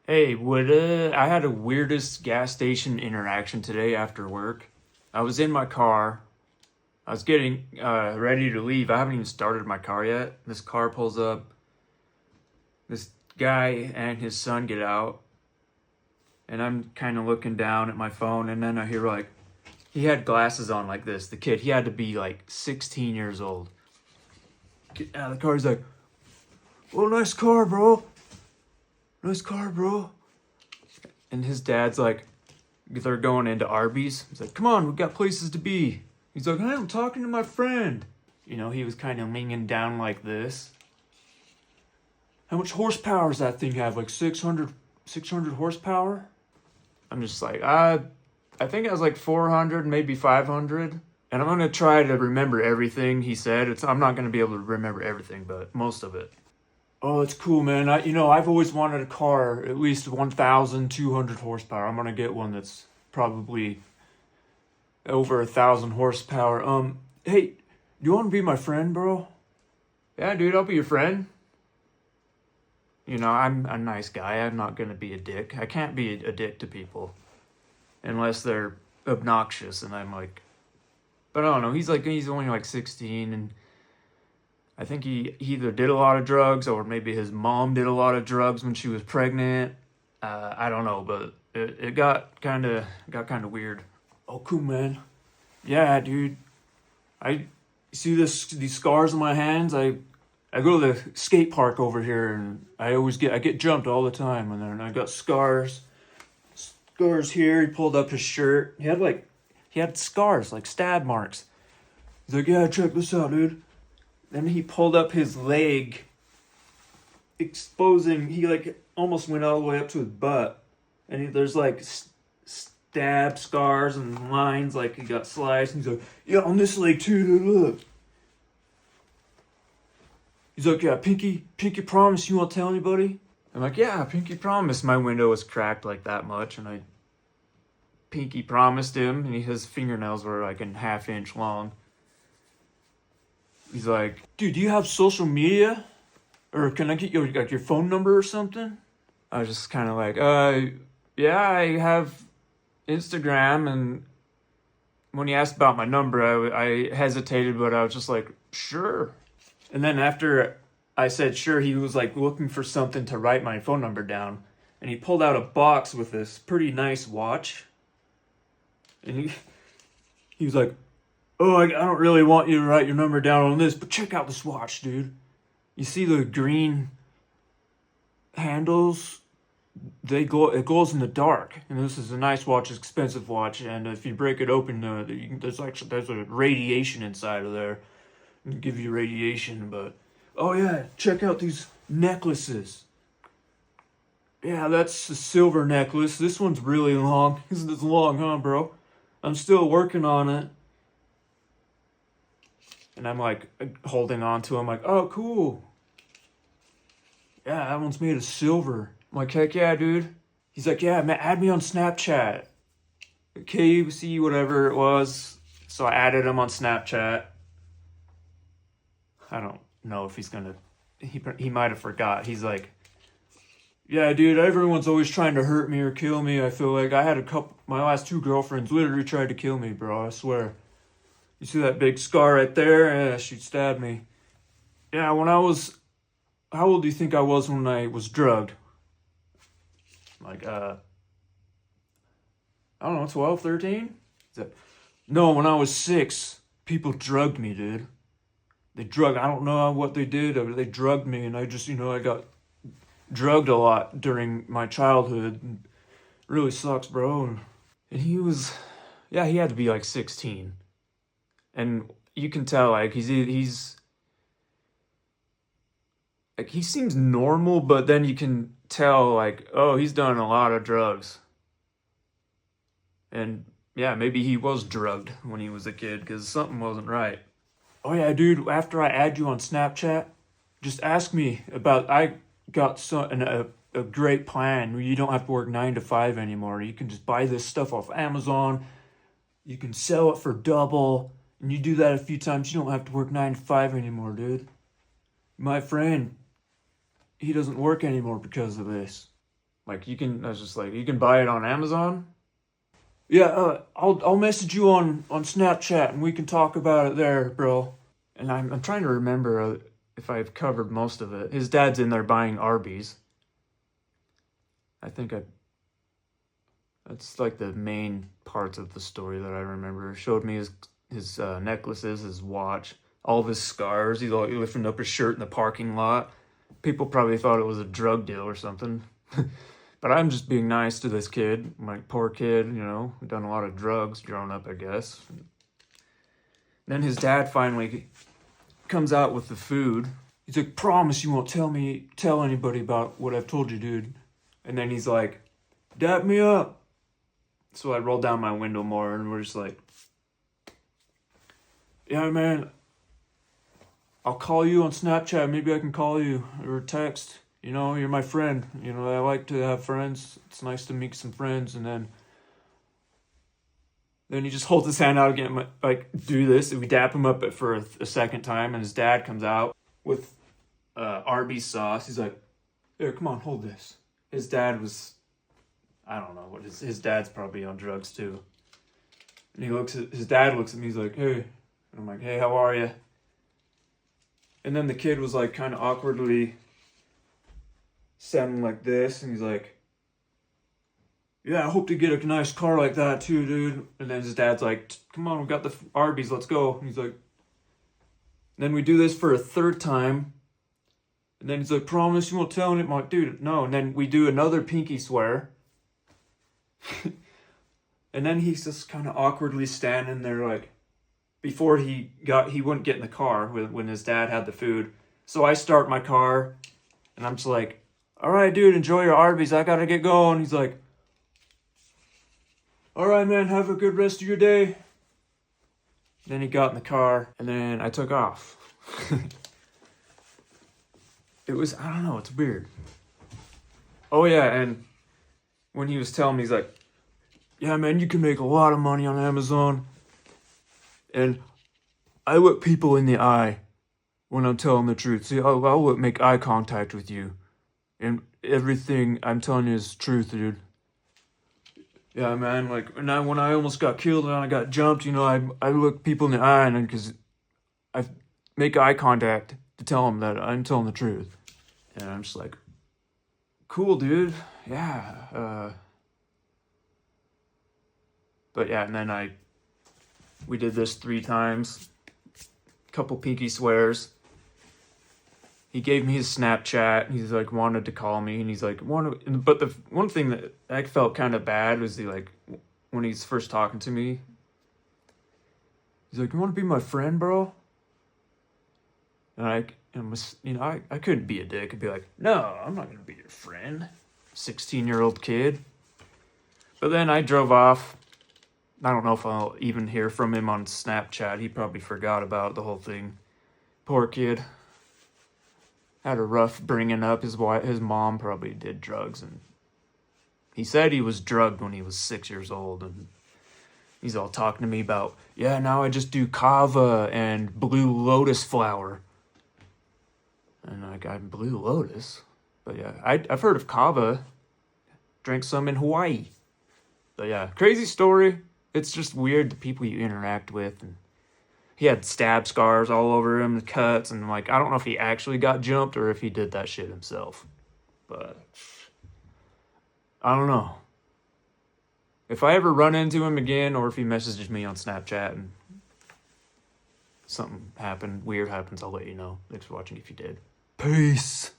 Hey, I had a weirdest gas station interaction today after work. I was in my car. I was getting ready to leave. I haven't even started my car yet. This car pulls up. This guy and his son get out, and I'm kind of looking down at my phone, and then I hear like he had glasses on like this. The kid, he had to be like 16 years old. Get out of the car. He's like, "Oh, nice car, bro. Nice car, bro." And his dad's like, they're going into Arby's. He's like, "Come on, we got places to be." He's like, "Hey, I'm talking to my friend." He was kind of leaning down like this. How much horsepower does that thing have? Like 600 horsepower? I'm just like, I think it has like 400, maybe 500. And I'm going to try to remember everything he said. I'm not going to be able to remember everything, but most of it. "Oh, it's cool, man. I've always wanted a car at least 1,200 horsepower. I'm gonna get one that's probably over 1,000 horsepower. Hey, do you want to be my friend, bro?" "Yeah, dude, I'll be your friend." I'm a nice guy. I'm not gonna be a dick. I can't be a dick to people unless they're obnoxious, and I'm like, but I don't know. He's only like 16, and I think he either did a lot of drugs or maybe his mom did a lot of drugs when she was pregnant. I don't know, but it got kind of weird. "Oh, cool, man. Yeah, dude. I see these scars on my hands. I go to the skate park over here, and I get jumped all the time, and then I got scars here." He pulled up his shirt. He had scars like stab marks. He's like, "Yeah, check this out, dude." Then he pulled up his leg, exposing. He like almost went all the way up to his butt, and there's like stab scars and lines like he got sliced. And he's like, "Yeah, on this leg too. Dude, look." He's like, "Yeah, pinky promise you won't tell anybody." I'm like, "Yeah, pinky promise." My window was cracked like that much, and I pinky promised him, and his fingernails were like a half-inch long. He's like, "Dude, do you have social media? Or can I get your phone number or something?" I was just kind of like, yeah, I have Instagram." And when he asked about my number, I hesitated, but I was just like, "Sure." And then after I said sure, he was like looking for something to write my phone number down. And he pulled out a box with this pretty nice watch. And he was like, "Oh, I don't really want you to write your number down on this, but check out this watch, dude. You see the green handles? They glow. It glows in the dark, and this is a nice watch, expensive watch. And if you break it open, there's a radiation inside of there. It'll give you radiation. But oh yeah, check out these necklaces. Yeah, that's a silver necklace. This one's really long. Isn't this long, huh, bro? I'm still working on it." And I'm like holding on to him, like, "Oh, cool. Yeah, that one's made of silver." I'm like, "Heck yeah, dude." He's like, "Yeah, man, add me on Snapchat." KFC, whatever it was. So I added him on Snapchat. I don't know if he's gonna. He might have forgot. He's like, "Yeah, dude, everyone's always trying to hurt me or kill me. I feel like I had a couple. My last two girlfriends literally tried to kill me, bro. I swear. You see that big scar right there? Yeah, she stabbed me. Yeah, when I was. How old do you think I was when I was drugged?" Like, I don't know, 12, 13? "No, when I was 6, people drugged me, dude. I don't know what they did, but they drugged me, and I just, I got drugged a lot during my childhood. And it really sucks, bro." And he had to be like 16. And you can tell, like, he's, like, he seems normal, but then you can tell, like, oh, he's done a lot of drugs. And yeah, maybe he was drugged when he was a kid because something wasn't right. "Oh yeah, dude, after I add you on Snapchat, just ask me about. I got a great plan where you don't have to work 9 to 5 anymore. You can just buy this stuff off Amazon. You can sell it for double, and you do that a few times. You don't have to work 9 to 5 anymore, dude. My friend, he doesn't work anymore because of this." Like you can, I was just like, you can buy it on Amazon. Yeah, I'll message you on Snapchat and we can talk about it there, bro. And I'm trying to remember if I've covered most of it. His dad's in there buying Arby's. I think that's like the main parts of the story that I remember. Showed me his necklaces, his watch, all of his scars. He's like lifting up his shirt in the parking lot. People probably thought it was a drug deal or something. But I'm just being nice to this kid. My poor kid, you know, done a lot of drugs growing up, I guess. Then his dad finally comes out with the food. He's like, promise you won't tell anybody about what I've told you, dude. And then he's like, dap me up. So I roll down my window more and we're just like, yeah, man, I'll call you on Snapchat. Maybe I can call you or text. You know, you're my friend. You know, I like to have friends. It's nice to meet some friends. And then he just holds his hand out again, like, do this. And we dap him up for a second time. And his dad comes out with Arby's sauce. He's like, here, come on, hold this. His dad was, I don't know, what his dad's probably on drugs too. And his dad looks at me, he's like, hey. And I'm like, hey, how are you? And then the kid was like kind of awkwardly sounding like this, and he's like, yeah, I hope to get a nice car like that too, dude. And then his dad's like, come on, we got the Arby's, let's go. And he's like, then we do this for a third time. And then he's like, promise you won't tell anyone. I'm like, dude, no. And then we do another pinky swear. And then he's just kind of awkwardly standing there, like, before he wouldn't get in the car when his dad had the food. So I start my car, and I'm just like, all right, dude, enjoy your Arby's. I gotta get going. He's like, all right, man, have a good rest of your day. Then he got in the car, and then I took off. It was, I don't know, it's weird. Oh, yeah, and when he was telling me, he's like, yeah, man, you can make a lot of money on Amazon. And I look people in the eye when I'm telling the truth. See, I'll make eye contact with you. And everything I'm telling you is truth, dude. Yeah, man, like, when I almost got killed and I got jumped, you know, I look people in the eye, and because I make eye contact to tell them that I'm telling the truth. And I'm just like, cool, dude. Yeah. But yeah, and then we did this 3 times. Couple pinky swears. He gave me his Snapchat. He's like wanted to call me, and he's like but the one thing that I felt kind of bad was when he's first talking to me. He's like, you want to be my friend, bro? And I couldn't be a dick and be like, no, I'm not gonna be your friend, 16-year-old kid. But then I drove off. I don't know if I'll even hear from him on Snapchat. He probably forgot about the whole thing. Poor kid. Had a rough bringing up. His mom probably did drugs, and he said he was drugged when he was 6 years old, and he's all talking to me about, yeah, now I just do kava and Blue Lotus flower. And I'm Blue Lotus? But yeah, I've heard of kava. Drank some in Hawaii. But yeah, crazy story. It's just weird the people you interact with, and he had stab scars all over him, cuts, and I don't know if he actually got jumped or if he did that shit himself. But I don't know. If I ever run into him again, or if he messages me on Snapchat and something weird happens, I'll let you know. Thanks for watching if you did. Peace.